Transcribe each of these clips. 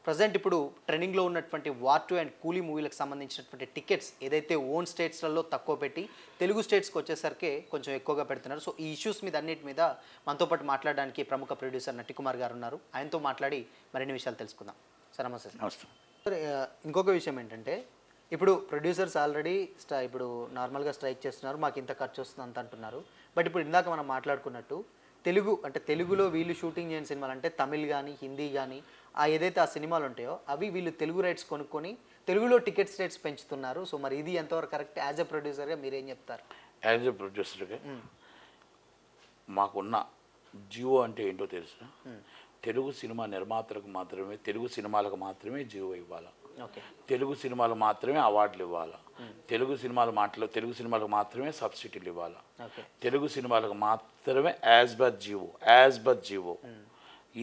Present ఇప్పుడు ట్రెండింగ్లో ఉన్నటువంటి వార్ 2 అండ్ కూలీ మూవీలకు సంబంధించినటువంటి టికెట్స్ ఏదైతే ఓన్ స్టేట్స్లలో తక్కువ పెట్టి తెలుగు స్టేట్స్కి వచ్చేసరికి కొంచెం ఎక్కువగా పెడుతున్నారు. సో ఈ ఇష్యూస్ మీద అన్నిటి మీద మనతో పాటు మాట్లాడడానికి ప్రముఖ ప్రొడ్యూసర్ నట్టికుమార్ గారు ఉన్నారు. ఆయనతో మాట్లాడి మరిన్ని విషయాలు తెలుసుకుందాం. సార్ నమస్తే. నమస్తే సార్ ఇంకొక విషయం ఏంటంటే ఇప్పుడు ప్రొడ్యూసర్స్ ఆల్రెడీ ఇప్పుడు నార్మల్గా స్ట్రైక్ చేస్తున్నారు, మాకు ఇంత ఖర్చు వస్తుంది అంత అంటున్నారు. బట్ ఇప్పుడు ఇందాక మనం మాట్లాడుకున్నట్టు తెలుగులో వీళ్ళు షూటింగ్ చేయని సినిమాలు అంటే తమిళ్ కానీ హిందీ కానీ ఏదైతే ఆ సినిమాలు ఉంటాయో అవి వీళ్ళు తెలుగు రైట్స్ కొనుక్కొని తెలుగులో టికెట్స్ రేట్స్ పెంచుతున్నారు. సో మరి ఇది ఎంతవరకు కరెక్ట్? యాజ్ ఎ ప్రొడ్యూసర్గా మీరేం చెప్తారు? యాజ్ ఎ ప్రొడ్యూసర్గా మాకున్న జియో అంటే ఏంటో తెలుసు. తెలుగు సినిమా నిర్మాతలకు మాత్రమే, తెలుగు సినిమాలకు మాత్రమే జియో ఇవ్వాలి. తెలుగు సినిమాలు మాత్రమే అవార్డులు ఇవ్వాలి. తెలుగు సినిమాలకు మాత్రమే సబ్సిడీలు ఇవ్వాలి. తెలుగు సినిమాలకు మాత్రమే యాజ్ బర్ జియో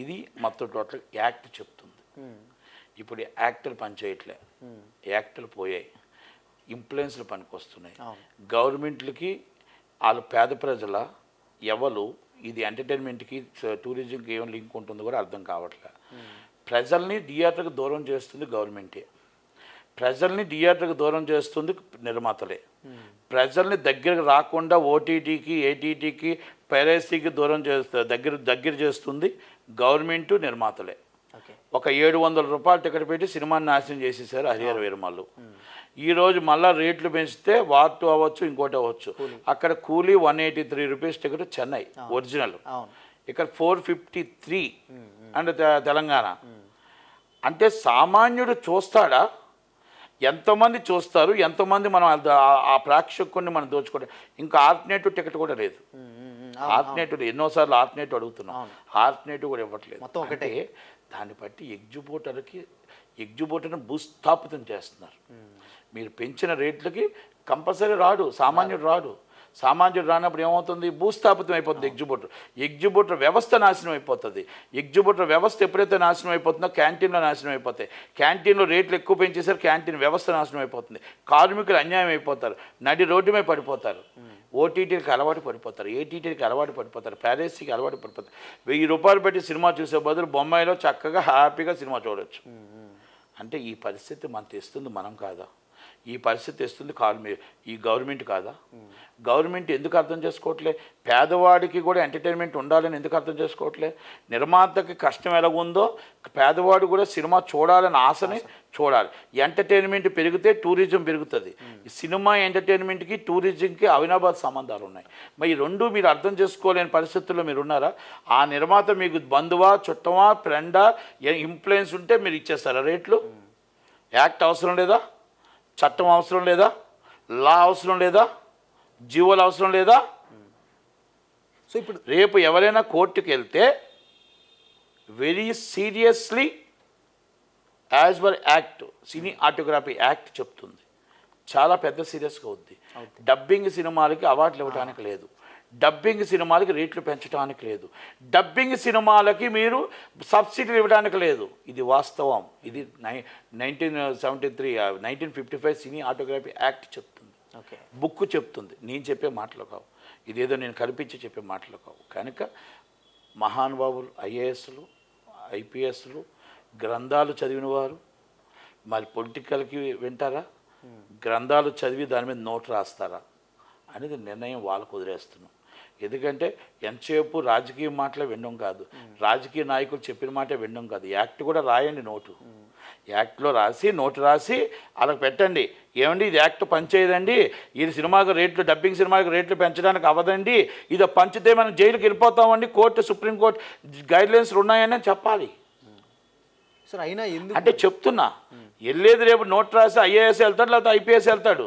ఇది మొత్తం టోటల్ యాక్ట్ చెప్తుంది. ఇప్పుడు యాక్టర్లు పనిచేయట్లే, యాక్టర్లు పోయాయి, ఇన్ఫ్లుయెన్స్లు పనికొస్తున్నాయి. గవర్నమెంట్లకి వాళ్ళు పేద ప్రజల ఎవరు ఇది ఎంటర్టైన్మెంట్కి టూరిజంకి ఏం లింక్ ఉంటుందో కూడా అర్థం కావట్లేదు. ప్రజల్ని థియేటర్కి దూరం చేస్తుంది గవర్నమెంటే, ప్రజల్ని థియేటర్కి దూరం చేస్తుంది నిర్మాతలే. ప్రజల్ని దగ్గరకు రాకుండా ఓటీటీకి ఏటీటీకి పైరసీకి దూరం దగ్గర చేస్తుంది గవర్నమెంటు నిర్మాతలే. ఒక 700 రూపాయలు టికెట్ పెట్టి సినిమాని నాశనం చేసేసారు హరిహర వీరమల్లు. ఈరోజు మళ్ళీ రేట్లు పెంచితే వార్ 2 అవ్వచ్చు, ఇంకోటి అవ్వచ్చు. అక్కడ కూలీ 183 రూపీస్ టికెట్ చెన్నై ఒరిజినల్, ఇక్కడ 453 అంటే తెలంగాణ. అంటే సామాన్యుడు చూస్తాడా? ఎంతమంది చూస్తారు, ఎంతమంది మనం ఆ ప్రేక్షకుని మనం దోచుకోవడం. ఇంకా ఆల్టర్నేటివ్ టికెట్ కూడా లేదు. ఆల్టర్నేటివ్ ఎన్నోసార్లు ఆల్టర్నేటివ్ అడుగుతున్నాం, ఆల్టర్నేటివ్ కూడా ఇవ్వట్లేదు. అంటే దాన్ని బట్టి ఎగ్జిబిటర్ని భూస్థాపితం చేస్తున్నారు. మీరు పెంచిన రేట్లకి కంపల్సరీ రాడు, సామాన్యుడు రాడు. సామాన్యుడు రానప్పుడు ఏమవుతుంది? భూస్థాపితం అయిపోతుంది ఎగ్జిబిటర్ వ్యవస్థ నాశనం అయిపోతుంది. ఎగ్జిబిటర్ వ్యవస్థ ఎప్పుడైతే నాశనం అయిపోతుందో క్యాంటీన్లో నాశనం అయిపోతాయి. క్యాంటీన్లో రేట్లు ఎక్కువ పెంచేసారు, క్యాంటీన్ వ్యవస్థ నాశనం అయిపోతుంది. కార్మికులు అన్యాయం అయిపోతారు, నడి రోడ్డు మీద పడిపోతారు. ఓటీటీకి అలవాటు పడిపోతారు, ఏటీటీకి అలవాటు పడిపోతారు, ప్యారేసీకి అలవాటు పడిపోతారు. 1000 రూపాయలు పెట్టి సినిమా చూసే బదులు బొంబాయిలో చక్కగా హ్యాపీగా సినిమా చూడవచ్చు. అంటే ఈ పరిస్థితి మనం తెస్తుంది మనం కాదా? ఈ పరిస్థితి తెస్తుంది ఈ గవర్నమెంట్ కాదా? గవర్నమెంట్ ఎందుకు అర్థం చేసుకోవట్లే? పేదవాడికి కూడా ఎంటర్టైన్మెంట్ ఉండాలని ఎందుకు అర్థం చేసుకోవట్లే? నిర్మాతకి కష్టం ఎలాగుందో పేదవాడు కూడా సినిమా చూడాలని ఆశని చూడాలి. ఎంటర్టైన్మెంట్ పెరిగితే టూరిజం పెరుగుతుంది. సినిమా ఎంటర్టైన్మెంట్కి టూరిజంకి అవినాభావ సంబంధాలు ఉన్నాయి. మరి ఈ రెండు మీరు అర్థం చేసుకోలేని పరిస్థితుల్లో మీరు ఉన్నారా? ఆ నిర్మాత మీకు బంధువా, చుట్టమా, ఫ్రెండా, ఇన్ఫ్లుయెన్స్ ఉంటే మీరు ఇచ్చేస్తారా రేట్లు? యాక్ట్ అవసరం లేదా? చట్టం అవసరం లేదా? లా అవసరం లేదా? జీవోలు అవసరం లేదా? సో ఇప్పుడు రేపు ఎవరైనా కోర్టుకు వెళ్తే very seriously as per act, cinematography act చెప్తుంది, చాలా పెద్ద సీరియస్గా ఉంది. డబ్బింగ్ సినిమాలకి అవార్డులు ఇవ్వడానికి లేదు, డబ్బింగ్ సినిమాలకి రేట్లు పెంచడానికి లేదు, డబ్బింగ్ సినిమాలకి మీరు సబ్సిడీలు ఇవ్వడానికి లేదు. ఇది వాస్తవం. ఇది 1955 సినీ ఆటోగ్రఫీ యాక్ట్ చెప్తుంది, బుక్ చెప్తుంది. నేను చెప్పే మాటలు కావు, ఇదేదో నేను కల్పించి చెప్పే మాటలు కావు. కనుక మహానుభావులు ఐఏఎస్లు, ఐపీఎస్లు, గ్రంథాలు చదివిన వారు మరి పొలిటికల్కి వింటారా? గ్రంథాలు చదివి దాని మీద నోట్ రాస్తారా అనేది నిర్ణయం వాళ్ళకు వదిలేస్తున్నాం. ఎందుకంటే ఎంతసేపు రాజకీయ మాటలే వినడం కాదు, రాజకీయ నాయకులు చెప్పిన మాటే వినడం కాదు. యాక్ట్ కూడా రాయండి, యాక్ట్లో రాసి నోటు రాసి అలా పెట్టండి. ఏమండి ఇది యాక్ట్ పనిచేయదండి, ఈ సినిమాకు రేట్లు, డబ్బింగ్ సినిమాకి రేట్లు పెంచడానికి అవ్వదండి, ఇది పంచితే మనం జైలుకి వెళ్ళిపోతామండి, సుప్రీంకోర్టు గైడ్లైన్స్లు ఉన్నాయని చెప్పాలి. సార్ అయినా అంటే చెప్తున్నా, వెళ్ళేది రేపు నోట్ రాసి ఐఏఎస్ వెళ్తాడు, లేకపోతే ఐపీఎస్ వెళ్తాడు,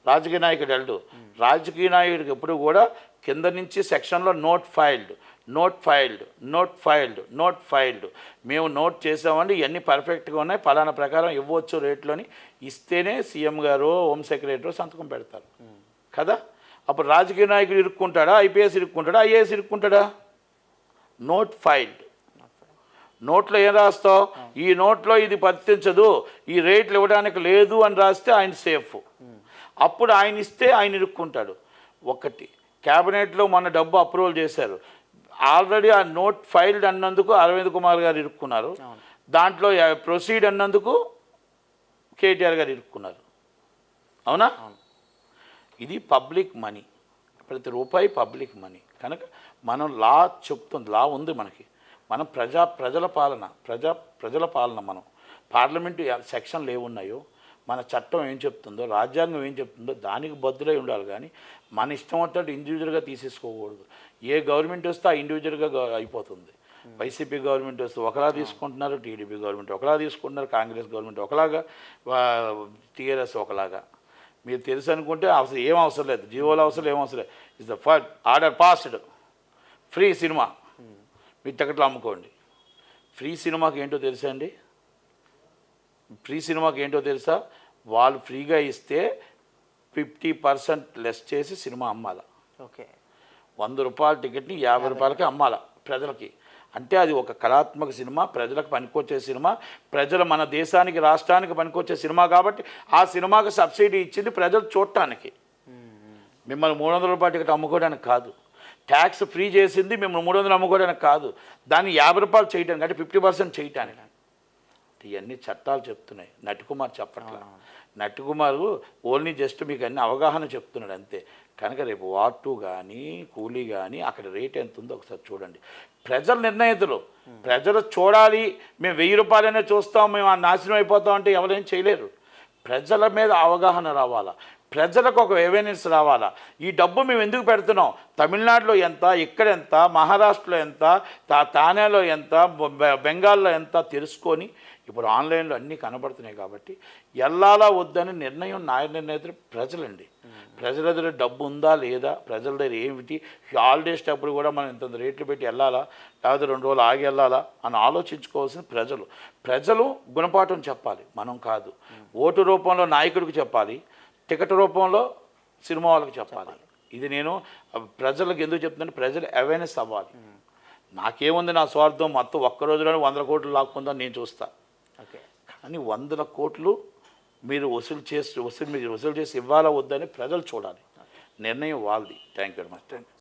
రాజకీయ నాయకుడు వెళ్తాడు. రాజకీయ నాయకుడికి ఎప్పుడు కూడా కింద నుంచి సెక్షన్లో నోట్ ఫైల్డ్ మేము నోట్ చేసామండి, ఇవన్నీ పర్ఫెక్ట్గా ఉన్నాయి, ఫలానా ప్రకారం ఇవ్వచ్చు రేట్లోని ఇస్తేనే సీఎం గారు, హోమ్ సెక్రటరీ సంతకం పెడతారు కదా. అప్పుడు రాజకీయ నాయకుడు ఇరుక్కుంటాడా? ఐపీఎస్ ఇరుక్కుంటాడా? ఐఏఎస్ ఇరుక్కుంటాడా? Note filed. నోట్లో ఏం రాస్తావు? ఈ నోట్లో ఇది వర్తించదు, ఈ రేట్లు ఇవ్వడానికి లేదు అని రాస్తే ఆయన సేఫ్. అప్పుడు ఆయన ఇస్తే ఆయన ఇరుక్కుంటాడు. ఒకటి క్యాబినెట్లో మొన్న డబ్బు అప్రూవల్ చేశారు, ఆల్రెడీ ఆ నోట్ ఫైల్డ్ అన్నందుకు అరవింద్ కుమార్ గారు ఇరుక్కున్నారు. దాంట్లో ప్రొసీడ్ అన్నందుకు కేటీఆర్ గారు ఇరుక్కున్నారు. అవునా? ఇది పబ్లిక్ మనీ, ప్రతి రూపాయి పబ్లిక్ మనీ. కనుక మనం లా చెప్తుంది, లా ఉంది మనకి. మనం ప్రజల పాలన మనం పార్లమెంటు సెక్షన్లు ఏమున్నాయో, మన చట్టం ఏం చెప్తుందో, రాజ్యాంగం ఏం చెప్తుందో దానికి బద్దులై ఉండాలి. కానీ మన ఇష్టం వచ్చినట్టు ఇండివిజువల్గా తీసేసుకోకూడదు. ఏ గవర్నమెంట్ వస్తే ఆ ఇండివిజువల్గా అయిపోతుంది. వైసీపీ గవర్నమెంట్ వస్తే ఒకలా తీసుకుంటున్నారు, టీడీపీ గవర్నమెంట్ ఒకలా తీసుకుంటున్నారు, కాంగ్రెస్ గవర్నమెంట్ ఒకలాగా, టీఆర్ఎస్ ఒకలాగా. మీరు తెలుసు అనుకుంటే అసలు ఏం అవసరం లేదు, జీవోలు అవసరం ఏం అవసరం లేదు. Is the first order passed, free cinema, మీ టికెట్లు అమ్ముకోండి. ఫ్రీ సినిమాకి ఏంటో తెలుసా అండి? ఫ్రీ సినిమాకి ఏంటో తెలుసా? వాళ్ళు ఫ్రీగా ఇస్తే 50% లెస్ చేసి సినిమా అమ్మాల. ఓకే, 100 రూపాయల టికెట్ని 50 రూపాయలకి అమ్మాల ప్రజలకి. అంటే అది ఒక కళాత్మక సినిమా, ప్రజలకు పనికొచ్చే సినిమా, ప్రజలు మన దేశానికి రాష్ట్రానికి పనికొచ్చే సినిమా. కాబట్టి ఆ సినిమాకి సబ్సిడీ ఇచ్చింది ప్రజలు చూడటానికి, మిమ్మల్ని 300 రూపాయల టికెట్ అమ్ముకోవడానికి కాదు. ట్యాక్స్ ఫ్రీ చేసింది మిమ్మల్ని 300 అమ్ముకోవడానికి కాదు, దాన్ని 50 రూపాయలు చేయడానికి, అంటే 50% చేయటానికి. ఇవన్నీ చట్టాలు చెప్తున్నాయి, నటికుమార్ చెప్పట్లా. నటికుమారు ఓన్లీ జస్ట్ మీకు అన్ని అవగాహన చెప్తున్నాడు అంతే. కనుక రేపు వాటు కానీ కూలీ కానీ అక్కడ రేట్ ఎంత ఉందో ఒకసారి చూడండి. ప్రజల నిర్ణయితులు, ప్రజలు చూడాలి. మేము 1000 రూపాయలనే చూస్తాం, మేము నాశనం అయిపోతాం అంటే ఎవరేం చేయలేరు. ప్రజల మీద అవగాహన రావాలా, ప్రజలకు ఒక అవేర్నెస్ రావాలా. ఈ డబ్బు మేము ఎందుకు పెడుతున్నాం, తమిళనాడులో ఎంత, ఇక్కడ ఎంత, మహారాష్ట్రలో ఎంత, తానేలో ఎంత, బెంగాల్లో ఎంత తెలుసుకొని, ఇప్పుడు ఆన్లైన్లో అన్నీ కనబడుతున్నాయి. కాబట్టి ఎల్లాలా వద్దని నిర్ణయం నిర్ణయితులు ప్రజలండి. ప్రజల దగ్గర డబ్బు ఉందా లేదా, ప్రజల దగ్గర ఏమిటి, హాలిడేస్ అప్పుడు కూడా మనం ఇంత రేట్లు పెట్టి వెళ్ళాలా, లేకపోతే 2 రోజులు ఆగి వెళ్ళాలా అని ఆలోచించుకోవాల్సిన ప్రజలు గుణపాఠం చెప్పాలి, మనం కాదు. ఓటు రూపంలో నాయకుడికి చెప్పాలి, టికెట్ రూపంలో సినిమా వాళ్ళకి చెప్పాలి. ఇది నేను ప్రజలకు ఎందుకు చెప్తున్నాను, ప్రజలు అవేర్నెస్ అవ్వాలి. నాకేముంది, నా స్వార్థం మొత్తం ఒక్క రోజులోనే 100 కోట్లు లాక్కుందాం నేను చూస్తా. ఓకే, కానీ 100 కోట్లు మీరు వసూలు చేసి ఇవ్వాలా వద్దని ప్రజలు చూడాలి. నిర్ణయం వాళ్ళది. Thank you very much.